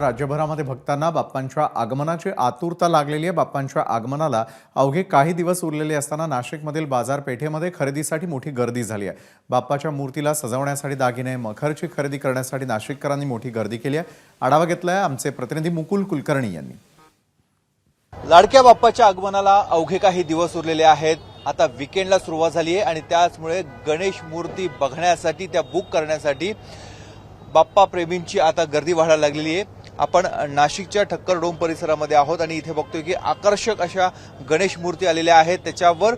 राज्यभरामध्ये भक्तांना बाप्पांच्या आगमनाची आतुरता लागलेली आहे। बाप्पांच्या आगमनाला अवघे काही दिवस उरलेले असताना नाशिकमधील बाजारपेठेमध्ये खरेदीसाठी मोठी गर्दी झाली आहे। बाप्पाच्या मूर्तीला सजवण्यासाठी दागिने, मखरची खरेदी करण्यासाठी नाशिककरांनी मोठी गर्दी केली आहे। आढावा घेतलाय आमचे प्रतिनिधी मुकुल कुलकर्णी यांनी। लाडक्या बाप्पाच्या आगमनाला अवघे काही दिवस उरलेले आहेत। आता वीकेंडला सुरुवात झाली आहे आणि त्याचमुळे गणेश मूर्ती बघण्यासाठी, त्या बुक करण्यासाठी बाप्पा प्रेमींची आता गर्दी वाढायला लागलेली आहे। आपण नाशिकच्या ठक्कर डोम परिसरामध्ये आहोत आणि इथे बघतोय की आकर्षक अशा गणेश मूर्ती आलेल्या आहेत। त्याच्यावर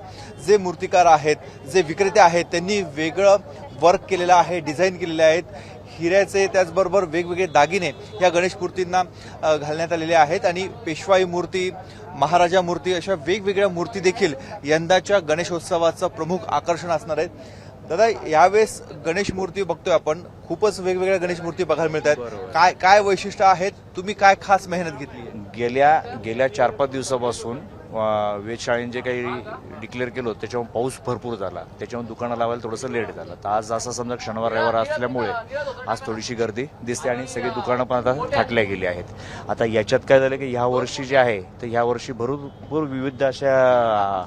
जे मूर्तिकार आहेत, जे विक्रेते आहेत, त्यांनी वेगळं वर्क केलेलं आहे, डिझाईन केलेले आहेत। हिऱ्याचे त्याचबरोबर वेगवेगळे दागिने या गणेश मूर्तींना घालण्यात आलेले आहेत आणि पेशवाई मूर्ती, महाराजा मूर्ती अशा वेगवेगळ्या मूर्ती देखील यंदाच्या गणेशोत्सवाचं प्रमुख आकर्षण असणार आहेत। दादा, यावेळेस गणेश मूर्ती बघतोय आपण, खूपच वेगवेगळ्या गणेश मूर्ती बघायला मिळत आहेत। काय वैशिष्ट्य आहेत? तुम्ही काय खास मेहनत घेतली? गेल्या 4-5 दिवसापासून वेधशाळेने जे काही डिक्लेअर केलं होतं त्याच्यावर पाऊस भरपूर झाला, त्याच्यामुळे दुकानं लावायला थोडंसं लेट झालं। तर आज असं समजा शनिवार रविवार असल्यामुळे आज थोडीशी गर्दी दिसते आणि सगळी दुकानं पण आता थाटल्या गेली आहेत। आता याच्यात काय झालं की ह्या वर्षी जे आहे तर ह्या वर्षी भरपूर विविध अशा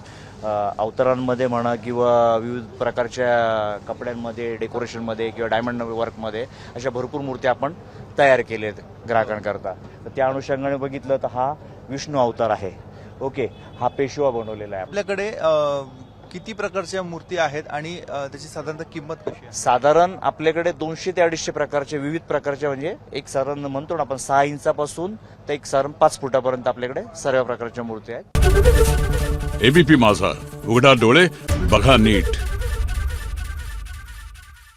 अवतारांमध्ये म्हणा किंवा विविध प्रकारच्या कपड्यांमध्ये, डेकोरेशनमध्ये किंवा डायमंड वर्कमध्ये अशा भरपूर मूर्ती आपण तयार केल्या आहेत ग्राहकांकरता। तर त्या अनुषंगाने बघितलं तर हा विष्णू अवतार आहे, ओके, हा पेशवा बनवलेला आहे। आपल्याकडे किती प्रकारच्या मूर्ती आहेत आणि त्याची साधारणतः किंमत कशी आहे? साधारण आपल्याकडे 200 ते 250 प्रकारचे विविध प्रकारचे, म्हणजे एक साधारण म्हणतो ना आपण 6 इंचापासून तर एक साधारण 5 फुटापर्यंत आपल्याकडे सर्व प्रकारच्या मूर्ती आहेत। एबीपी माझा, उघडा डोळे बघा नीट।